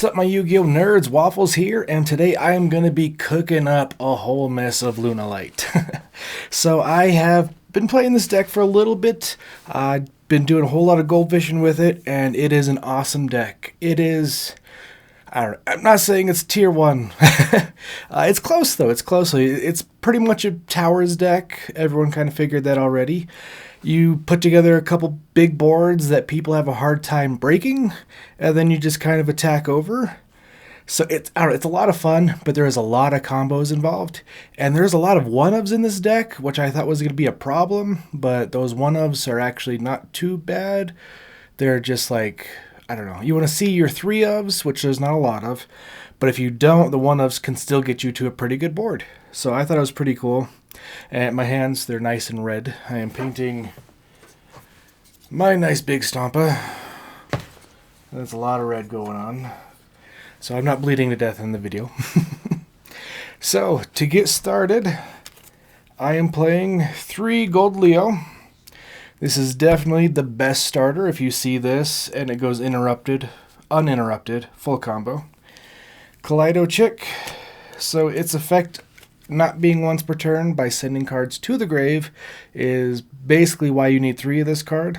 What's up, my Yu-Gi-Oh nerds? Waffles here, and today I am going to be cooking up a whole mess of Lunalight. So I have been playing this deck for a little bit. I've been doing a whole lot of gold fishing with it, and it is an awesome deck. It is... I'm not saying it's tier 1. It's close, though. It's close. It's pretty much a Towers deck. Everyone kind of figured that already. You put together a couple big boards that people have a hard time breaking, and then you just kind of attack over. So it's a lot of fun, but there is a lot of combos involved. And there's a lot of one-ofs in this deck, which I thought was going to be a problem, but those one-ofs are actually not too bad. They're just like... I don't know. You want to see your 3-ofs, which there's not a lot of, but if you don't, the 1-ofs can still get you to a pretty good board. So I thought it was pretty cool. And my hands, they're nice and red. I am painting my nice big Stompa. There's a lot of red going on. So I'm not bleeding to death in the video. So to get started, I am playing 3 Gold Leo. This is definitely the best starter if you see this and it goes uninterrupted, full combo. Kaleido Chick. So its effect not being once per turn by sending cards to the grave is basically why you need 3 of this card.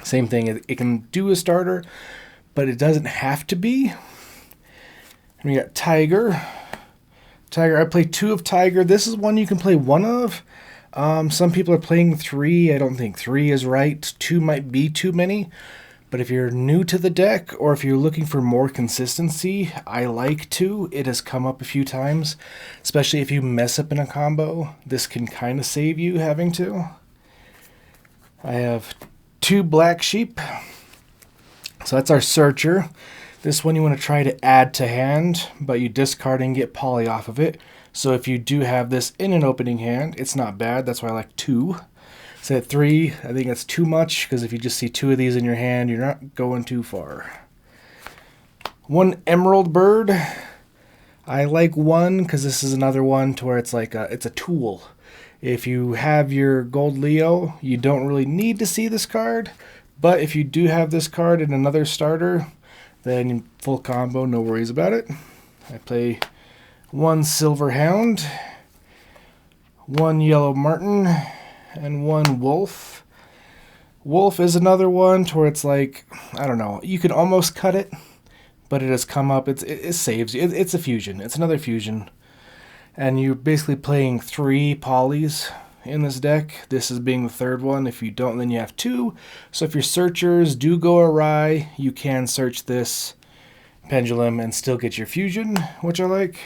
Same thing, it can do a starter, but it doesn't have to be. And we got Tiger. I play 2 of Tiger. This is one you can play 1 of. Some people are playing 3. I don't think 3 is right. 2 might be too many. But if you're new to the deck, or if you're looking for more consistency, I like 2. It has come up a few times. Especially if you mess up in a combo. This can kind of save you having to. I have 2 Black Sheep. So that's our Searcher. This one you want to try to add to hand, but you discard and get Poly off of it. So if you do have this in an opening hand, it's not bad. That's why I like 2. So at 3, I think that's too much, because if you just see 2 of these in your hand, you're not going too far. 1 Emerald Bird. I like 1 because this is another one to where it's like it's a tool. If you have your Gold Leo, you don't really need to see this card. But if you do have this card in another starter, then full combo, no worries about it. I play 1 Silver Hound, 1 Yellow Martin, and 1 Wolf. Wolf is another one to where it's like, I don't know, you can almost cut it, but it has come up, it saves you. It's a fusion. It's another fusion. And you're basically playing 3 polys in this deck. This is being the 3rd one. If you don't, then you have 2. So if your searchers do go awry, you can search this pendulum and still get your fusion, which I like.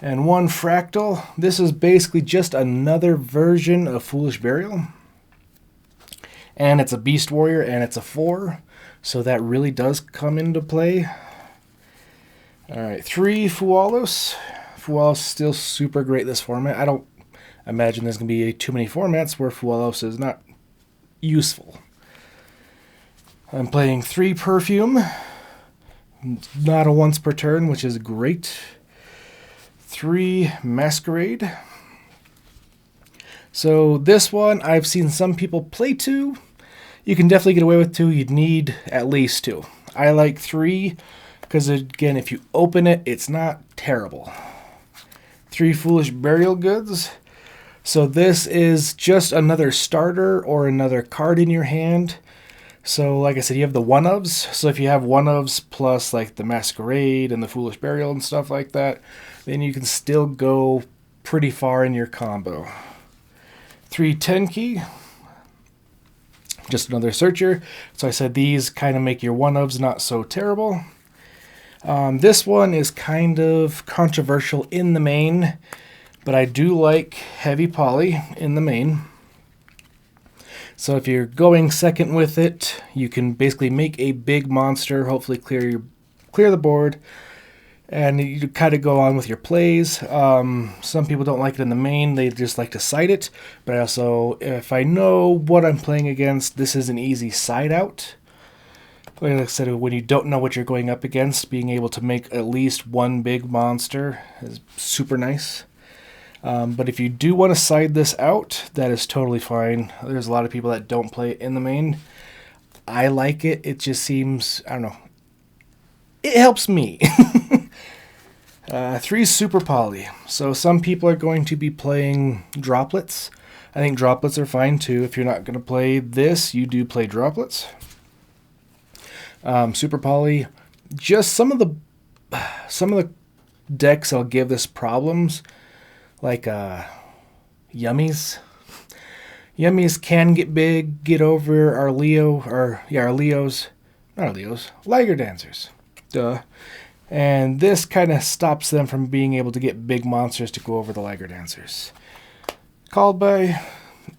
And 1 Fractal. This is basically just another version of Foolish Burial. And it's a Beast Warrior, and it's a 4. So that really does come into play. Alright, 3 Fualos. Fualos is still super great this format. I don't imagine there's going to be too many formats where Fualos is not useful. I'm playing 3 Perfume. Not a once per turn, which is great. 3 Masquerade. So this one, I've seen some people play 2. You can definitely get away with 2. You'd need at least 2. I like 3 because, again, if you open it, it's not terrible. 3 Foolish Burial Goods. So this is just another starter or another card in your hand. So like I said, you have the 1-ofs. So if you have 1-ofs plus like the Masquerade and the Foolish Burial and stuff like that, then you can still go pretty far in your combo. 3 Tenki. Just another searcher. So I said these kind of make your 1-ofs not so terrible. This one is kind of controversial in the main, but I do like heavy poly in the main. So if you're going second with it, you can basically make a big monster, hopefully clear the board, and you kind of go on with your plays. Some people don't like it in the main, they just like to side it, but also, if I know what I'm playing against, this is an easy side out. Like I said, when you don't know what you're going up against, being able to make at least 1 big monster is super nice. But if you do want to side this out, that is totally fine. There's a lot of people that don't play it in the main. I like it. It just seems, I don't know, it helps me. 3 Super Poly. So some people are going to be playing droplets. I think droplets are fine too. If you're not going to play this, you do play droplets. Super Poly. Just some of the decks I'll give this problems, like Yummies. Yummies can get big, get over our Leos, not our Leos, Liger Dancers. Duh. And this kind of stops them from being able to get big monsters to go over the Liger Dancers. Called by,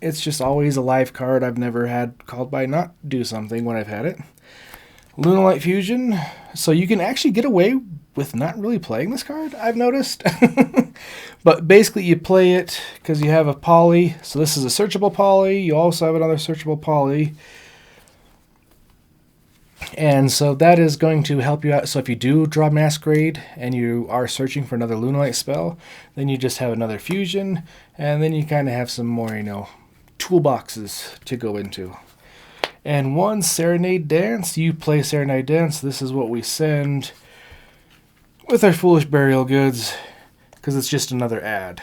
it's just always a live card. I've never had Called by not do something when I've had it. Lunalight Fusion. So you can actually get away with not really playing this card, I've noticed. But basically you play it because you have a poly. So this is a searchable poly. You also have another searchable poly. And so that is going to help you out. So if you do draw Masquerade and you are searching for another Lunalight spell, then you just have another Fusion. And then you kind of have some more, toolboxes to go into. And 1 Serenade Dance. You play Serenade Dance. This is what we send with our Foolish Burial Goods, because it's just another ad.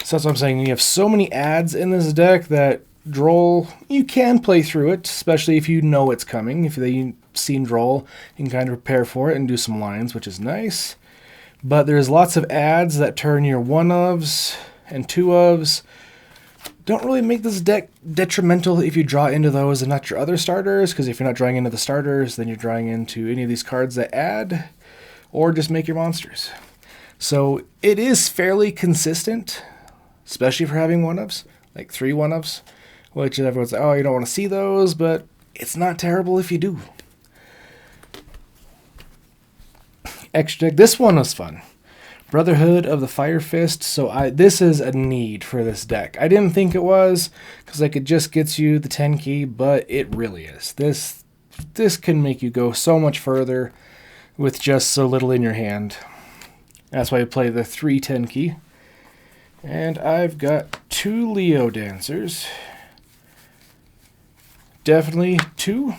So that's what I'm saying. You have so many ads in this deck that Droll, you can play through it, especially if you know it's coming. If you've seen Droll, you can kind of prepare for it and do some lines, which is nice. But there's lots of ads that turn your 1-ofs and 2-ofs. Don't really make this deck detrimental if you draw into those and not your other starters, because if you're not drawing into the starters, then you're drawing into any of these cards that add, or just make your monsters. So it is fairly consistent, especially for having 1-ofs, like 3 1-ofs, which everyone's like, oh, you don't want to see those, but it's not terrible if you do. Extra deck. This one was fun. Brotherhood of the Fire Fist. So this is a need for this deck. I didn't think it was, because like it just gets you the 10 key, but it really is. This can make you go so much further with just so little in your hand. That's why I play the 3 10 key. And I've got 2 Leo Dancers. Definitely 2.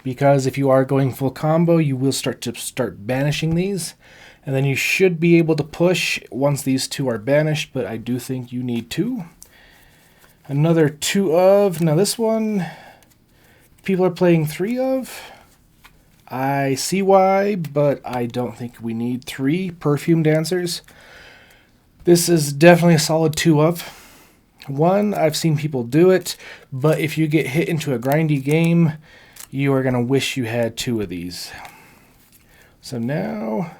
Because if you are going full combo, you will start banishing these. And then you should be able to push once these 2 are banished, but I do think you need 2. Another 2 of. Now this one, people are playing 3 of. I see why, but I don't think we need 3 Perfume Dancers. This is definitely a solid 2 of. 1, I've seen people do it, but if you get hit into a grindy game, you are going to wish you had 2 of these. So now,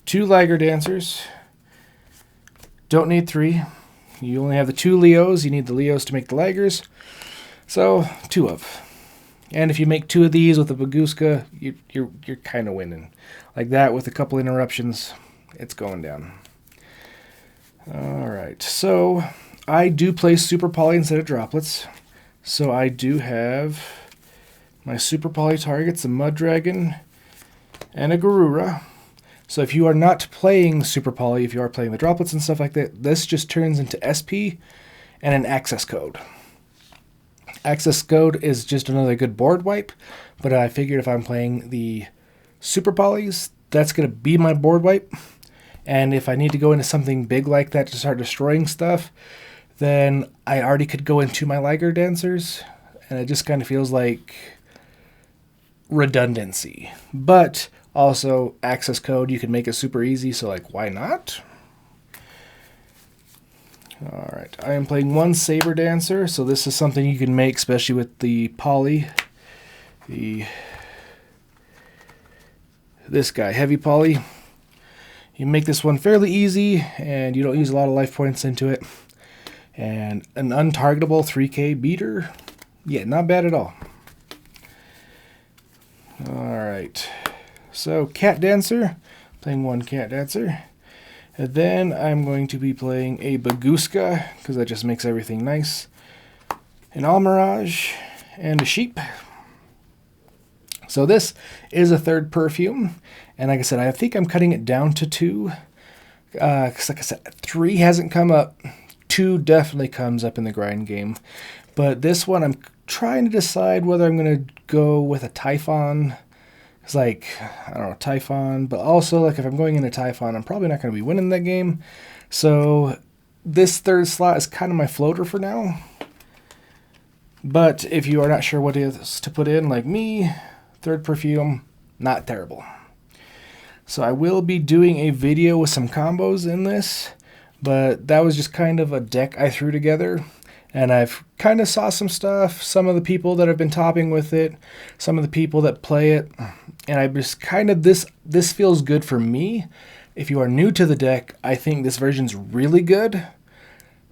2 Liger Dancers. Don't need 3. You only have the 2 Leos. You need the Leos to make the Ligers. So, 2 of. And if you make 2 of these with a Baguska, you're kind of winning. Like that, with a couple interruptions, it's going down. Alright, so I do play Super Poly instead of droplets. So I do have my Super Poly targets, a Mud Dragon, and a Garura. So if you are not playing Super Poly, if you are playing the droplets and stuff like that, this just turns into SP and an access code. Access code is just another good board wipe, but I figured if I'm playing the Super Polys, that's going to be my board wipe. And if I need to go into something big like that to start destroying stuff, then I already could go into my Liger Dancers, and it just kind of feels like redundancy. But also, access code, you can make it super easy, so like, why not? Alright, I am playing 1 Saber Dancer, so this is something you can make, especially with the Poly. This guy, Heavy Poly. You make this one fairly easy, and you don't use a lot of life points into it. And an untargetable 3K beater. Yeah, not bad at all. Alright, so Cat Dancer. Playing 1 Cat Dancer. And then I'm going to be playing a Baguska, because that just makes everything nice. An Almirage, and a Sheep. So this is a 3rd Perfume, and like I said, I think I'm cutting it down to 2. Because like I said, 3 hasn't come up. 2 definitely comes up in the grind game. But this one, I'm trying to decide whether I'm going to go with a Typhon, It's like, I don't know, Typhon, but also like if I'm going into Typhon, I'm probably not going to be winning that game. So this third slot is kind of my floater for now. But if you are not sure what it is to put in, like me, third perfume, not terrible. So I will be doing a video with some combos in this, but that was just kind of a deck I threw together. And I've kind of saw some stuff, some of the people that have been topping with it, some of the people that play it. And I just kind of, this feels good for me. If you are new to the deck, I think this version's really good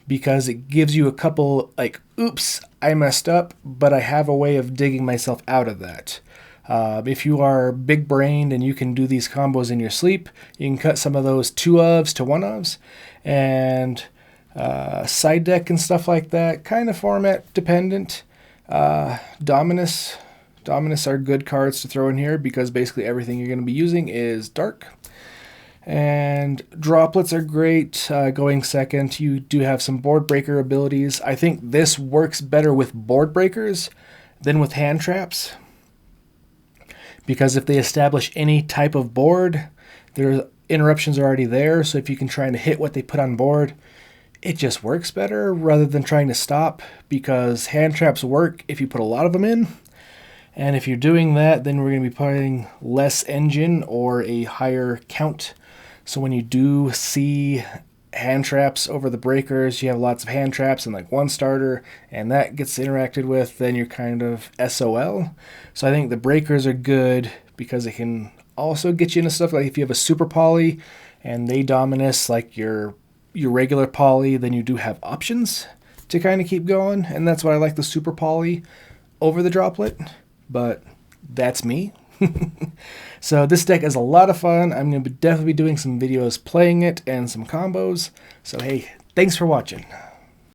because it gives you a couple, like, oops, I messed up, but I have a way of digging myself out of that. If you are big-brained and you can do these combos in your sleep, you can cut some of those 2-ofs to 1-ofs, and side deck and stuff like that, kind of format dependent. Dominus are good cards to throw in here because basically everything you're going to be using is dark. And droplets are great going second. You do have some board breaker abilities. I think this works better with board breakers than with hand traps, because if they establish any type of board, their interruptions are already there. So if you can try to hit what they put on board, it just works better rather than trying to stop, because hand traps work if you put a lot of them in. And if you're doing that, then we're going to be putting less engine or a higher count. So when you do see hand traps over the breakers, you have lots of hand traps and like one starter, and that gets interacted with, then you're kind of SOL. So I think the breakers are good because it can also get you into stuff like if you have a super poly and they dominus like your regular poly, then you do have options to kind of keep going, and that's why I like the super poly over the droplet, but that's me. So this deck is a lot of fun. I'm going to definitely be doing some videos playing it and some combos. So hey, thanks for watching.